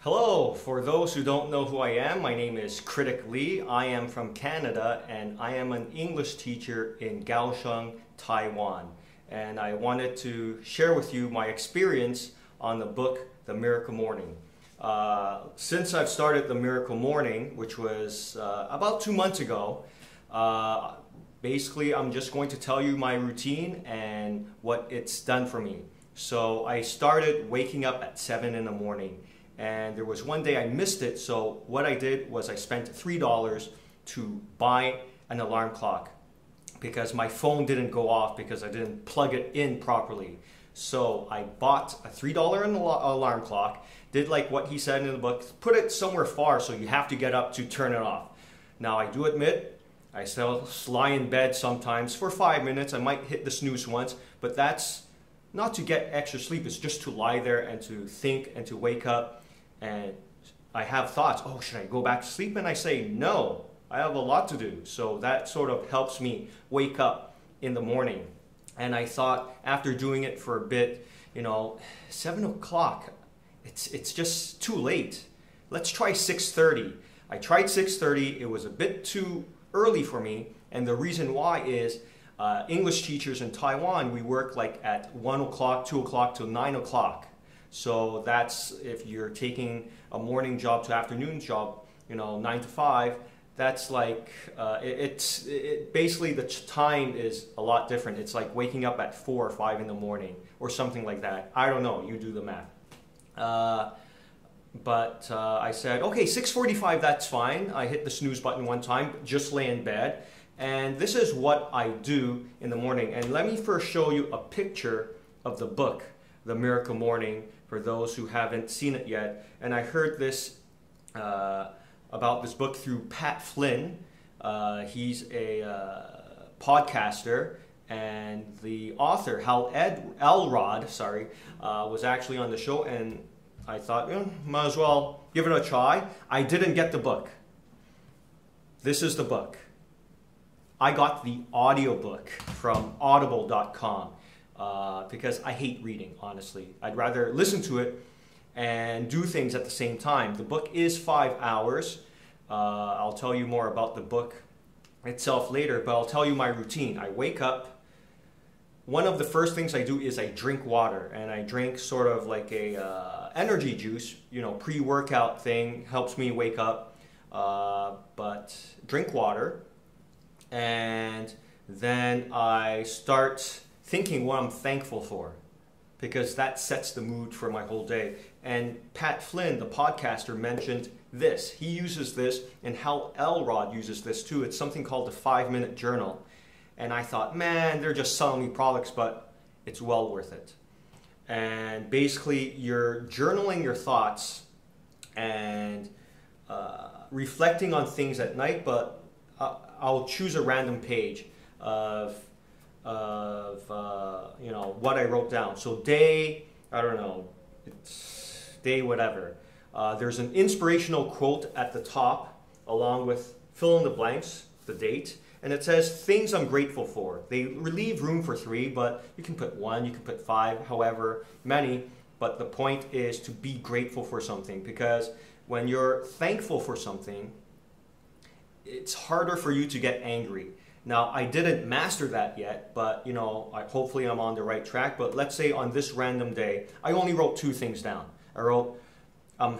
Hello, for those who don't know who I am, my name is Critic Lee. I am from Canada and I am an English teacher in Kaohsiung, Taiwan. And I wanted to share with you my experience on the book, The Miracle Morning. Since I've started The Miracle Morning, which was about 2 months ago, basically I'm just going to tell you my routine and what it's done for me. So I started waking up at 7 in the morning. And there was one day I missed it, so what I did was I spent $3 to buy an alarm clock because my phone didn't go off because I didn't plug it in properly. So I bought a $3 alarm clock, did like what he said in the book, put it somewhere far so you have to get up to turn it off. Now I do admit, I still lie in bed sometimes for 5 minutes, I might hit the snooze once, but that's not to get extra sleep, it's just to lie there and to think and to wake up. And I have thoughts, oh, should I go back to sleep? And I say, no, I have a lot to do. So that sort of helps me wake up in the morning. And I thought after doing it for a bit, 7 o'clock, it's just too late. Let's try 6:30. I tried 6:30. It was a bit too early for me. And the reason why is English teachers in Taiwan, we work like at 1 o'clock, 2 o'clock till 9 o'clock. So that's if you're taking a morning job to afternoon job, 9 to 5, that's like, basically the time is a lot different. It's like waking up at 4 or 5 in the morning or something like that. I don't know, you do the math. But I said, okay, 6:45, that's fine. I hit the snooze button one time, just lay in bed. And this is what I do in the morning. And let me first show you a picture of the book, The Miracle Morning, for those who haven't seen it yet. And I heard this about this book through Pat Flynn. He's a podcaster, and the author, Hal Elrod, was actually on the show, and I thought, might as well give it a try. I didn't get the book. This is the book. I got the audiobook from audible.com. Because I hate reading, honestly. I'd rather listen to it and do things at the same time. The book is 5 hours. I'll tell you more about the book itself later, but I'll tell you my routine. I wake up. One of the first things I do is I drink water, and I drink sort of like a energy juice, pre-workout thing, helps me wake up. But drink water, and then I start thinking what I'm thankful for, because that sets the mood for my whole day. And Pat Flynn, the podcaster, mentioned this. He uses this, and Hal Elrod uses this too. It's something called the 5-minute journal. And I thought, man, they're just selling me products, but it's well worth it. And basically, you're journaling your thoughts and reflecting on things at night, but I'll choose a random page of what I wrote down. So day, I don't know, it's day whatever. There's an inspirational quote at the top along with fill in the blanks, the date, and it says things I'm grateful for. They leave room for 3, but you can put 1, you can put 5, however many, but the point is to be grateful for something, because when you're thankful for something, it's harder for you to get angry. Now, I didn't master that yet, but hopefully I'm on the right track. But let's say on this random day, I only wrote 2 things down. I wrote, I'm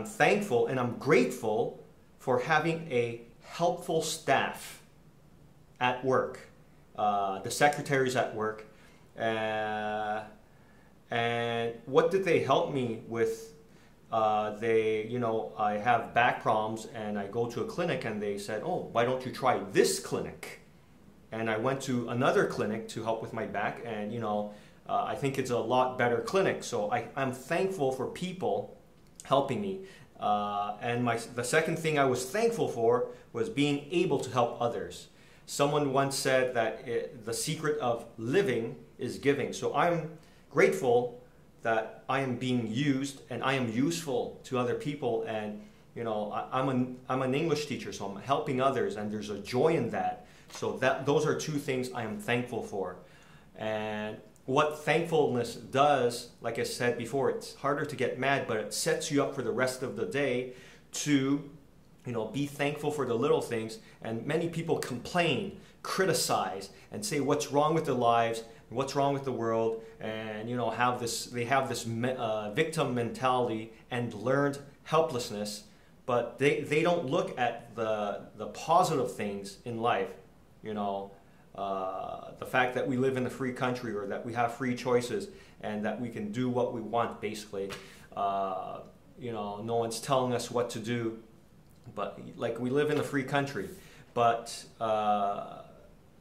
thankful and I'm grateful for having a helpful staff at work, the secretaries at work. And what did they help me with? I have back problems and I go to a clinic, and they said, oh, why don't you try this clinic? And I went to another clinic to help with my back, and I think it's a lot better clinic. So I'm thankful for people helping me. And the second thing I was thankful for was being able to help others. Someone once said that the secret of living is giving. So I'm grateful that I am being used and I am useful to other people, and I'm an English teacher, so I'm helping others, and there's a joy in that. So those are 2 things I am thankful for. And what thankfulness does, like I said before, it's harder to get mad, but it sets you up for the rest of the day to, be thankful for the little things. And many people complain, criticize, and say what's wrong with their lives, what's wrong with the world, and they have this victim mentality and learned helplessness, but they don't look at the positive things in life. The fact that we live in a free country, or that we have free choices, and that we can do what we want, basically. No one's telling us what to do, but like, we live in a free country. But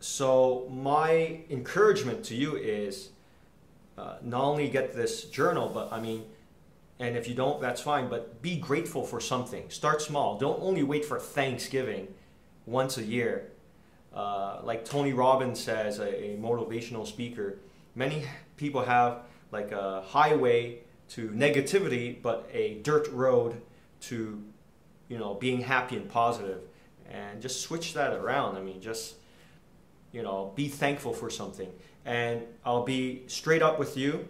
so my encouragement to you is not only get this journal, but and if you don't, that's fine, but be grateful for something. Start small. Don't only wait for Thanksgiving once a year. Like Tony Robbins says, a motivational speaker, many people have like a highway to negativity, but a dirt road to, being happy and positive. And just switch that around. Just, be thankful for something. And I'll be straight up with you.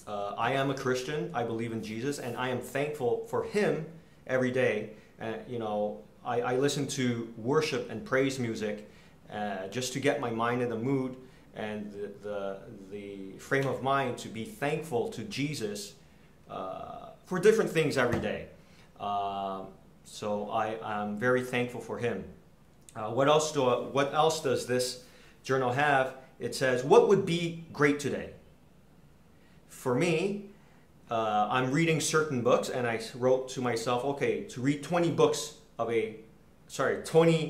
I am a Christian. I believe in Jesus, and I am thankful for Him every day. I listen to worship and praise music just to get my mind in the mood and the frame of mind to be thankful to Jesus for different things every day. So I'm very thankful for Him. What else does this journal have? It says, what would be great today? For me, I'm reading certain books, and I wrote to myself, okay, to read 20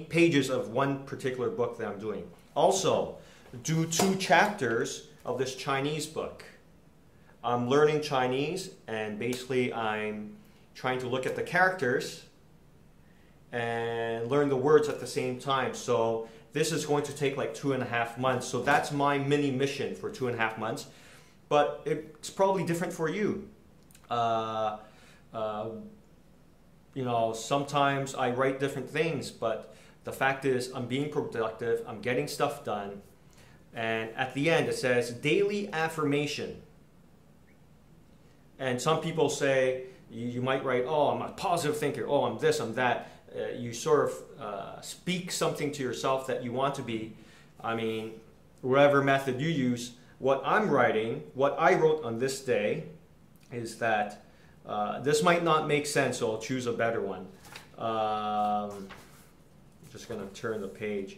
pages of one particular book that I'm doing. Also, do 2 chapters of this Chinese book. I'm learning Chinese, and basically I'm trying to look at the characters and learn the words at the same time. So this is going to take like 2.5 months. So that's my mini mission for 2.5 months. But it's probably different for you. Sometimes I write different things, but the fact is I'm being productive, I'm getting stuff done. And at the end it says daily affirmation. And some people say, you might write, oh, I'm a positive thinker, oh, I'm this, I'm that. You sort of speak something to yourself that you want to be. Whatever method you use. What I'm writing, what I wrote on this day, is that this might not make sense, so I'll choose a better one. I'm just going to turn the page.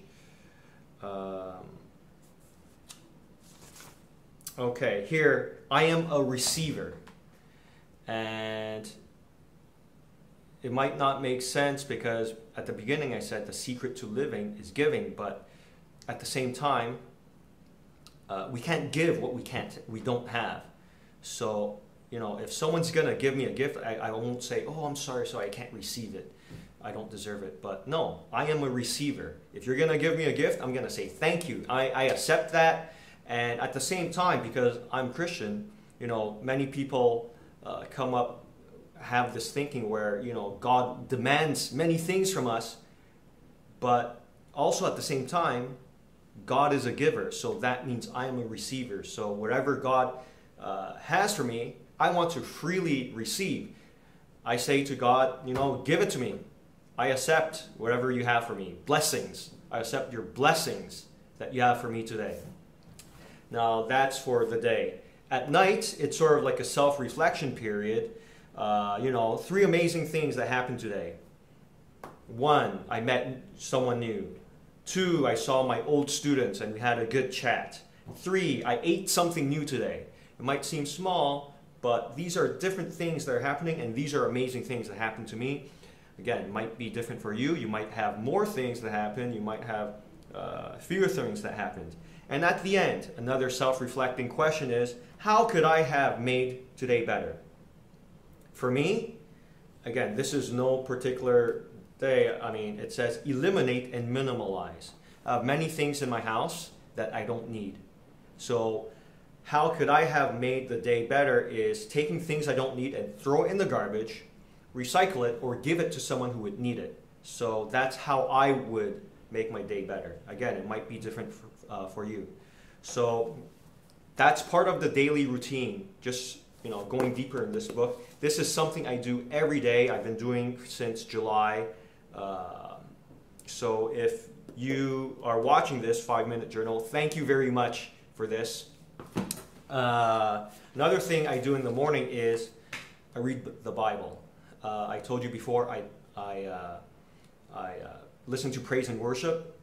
Okay, here, I am a receiver. And it might not make sense because at the beginning I said the secret to living is giving, but at the same time, we can't give what we don't have. So, if someone's going to give me a gift, I won't say, oh, I'm sorry, so I can't receive it. I don't deserve it. But no, I am a receiver. If you're going to give me a gift, I'm going to say thank you. I accept that. And at the same time, because I'm Christian, many people have this thinking where, God demands many things from us, but also at the same time, God is a giver, so that means I am a receiver. So whatever God has for me, I want to freely receive. I say to God, give it to me. I accept whatever you have for me. Blessings. I accept your blessings that you have for me today. Now that's for the day. At night, it's sort of like a self-reflection period. 3 amazing things that happened today. 1, I met someone new. 2, I saw my old students and we had a good chat. 3, I ate something new today. It might seem small, but these are different things that are happening, and these are amazing things that happened to me. Again, it might be different for you. You might have more things that happen. You might have fewer things that happened. And at the end, another self-reflecting question is, how could I have made today better? For me, again, this is no particular day. It says eliminate and minimalize. I have many things in my house that I don't need. So how could I have made the day better is taking things I don't need and throw it in the garbage, recycle it, or give it to someone who would need it. So that's how I would make my day better. Again, it might be different for you. So that's part of the daily routine. Just, going deeper in this book. This is something I do every day. I've been doing since July. So if you are watching this 5-minute journal, thank you very much for this. Another thing I do in the morning is I read the Bible. I told you before I listen to praise and worship,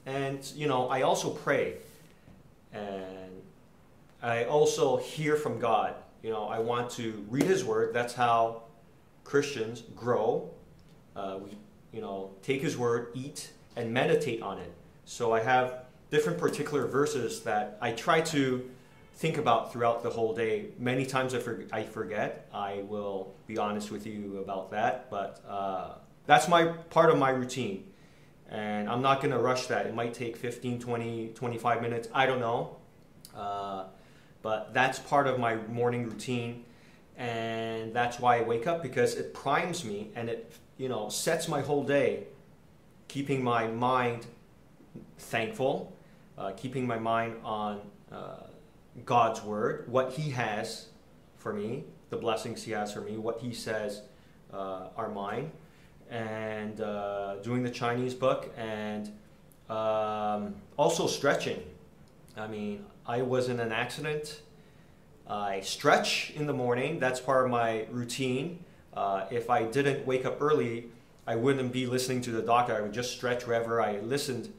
and I also pray, and I also hear from God. I want to read His Word. That's how Christians grow. We take His Word, eat, and meditate on it. So I have different particular verses that I try to think about throughout the whole day. Many times I forget. I will be honest with you about that, but that's part of my routine, and I'm not going to rush that. It might take 15, 20, 25 minutes. I don't know, but that's part of my morning routine, and that's why I wake up, because it primes me and it sets my whole day, keeping my mind thankful, keeping my mind on God's Word, what He has for me, the blessings He has for me, what He says are mine, and doing the Chinese book, and also stretching. I mean, I was in an accident. I stretch in the morning. That's part of my routine. If I didn't wake up early, I wouldn't be listening to the doctor. I would just stretch wherever I listened,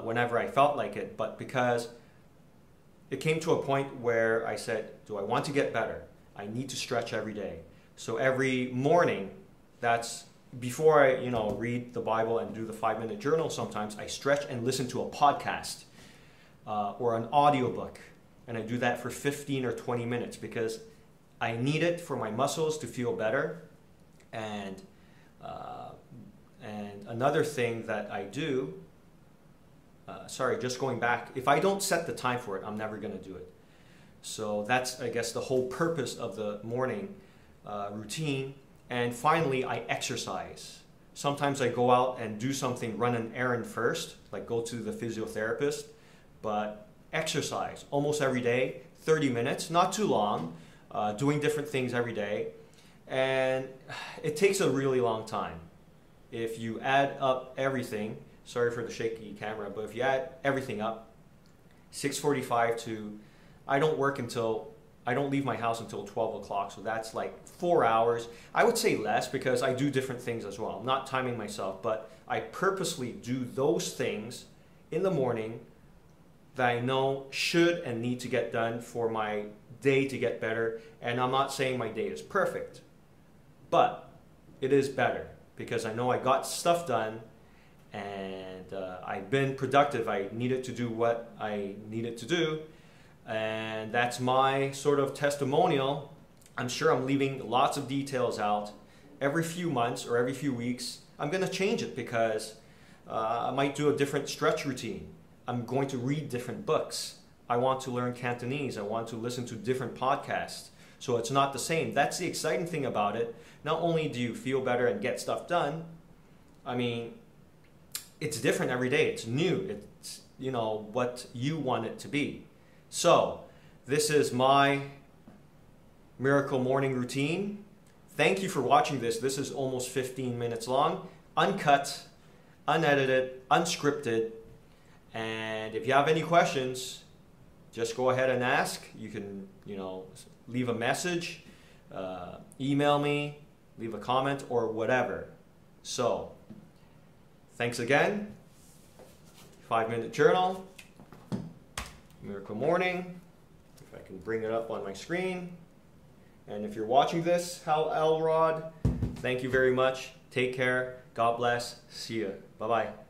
whenever I felt like it. But because it came to a point where I said, do I want to get better? I need to stretch every day. So every morning, that's before I read the Bible and do the 5-minute journal, sometimes I stretch and listen to a podcast or an audiobook. And I do that for 15 or 20 minutes because I need it for my muscles to feel better. And another thing that I do, just going back, if I don't set the time for it, I'm never going to do it. So that's, I guess, the whole purpose of the morning routine. And finally, I exercise. Sometimes I go out and do something, run an errand first, like go to the physiotherapist, but exercise almost every day, 30 minutes, not too long, doing different things every day. And it takes a really long time. If you add up everything, sorry for the shaky camera, but if you add everything up, 6:45 to, I don't leave my house until 12 o'clock, so that's like 4 hours. I would say less because I do different things as well. I'm not timing myself, but I purposely do those things in the morning that I know should and need to get done for my day to get better. And I'm not saying my day is perfect, but it is better because I know I got stuff done and I've been productive. I needed to do what I needed to do. And that's my sort of testimonial. I'm sure I'm leaving lots of details out. Every few months or every few weeks, I'm going to change it because I might do a different stretch routine. I'm going to read different books. I want to learn Cantonese. I want to listen to different podcasts. So it's not the same. That's the exciting thing about it. Not only do you feel better and get stuff done, I mean, it's different every day. It's new. It's, what you want it to be. So, this is my miracle morning routine. Thank you for watching this. This is almost 15 minutes long, uncut, unedited, unscripted. And if you have any questions, just go ahead and ask. You can, leave a message, email me, leave a comment, or whatever. So, thanks again. 5-minute journal. Miracle Morning, if I can bring it up on my screen. And if you're watching this, Hal Elrod, thank you very much. Take care. God bless. See ya. Bye-bye.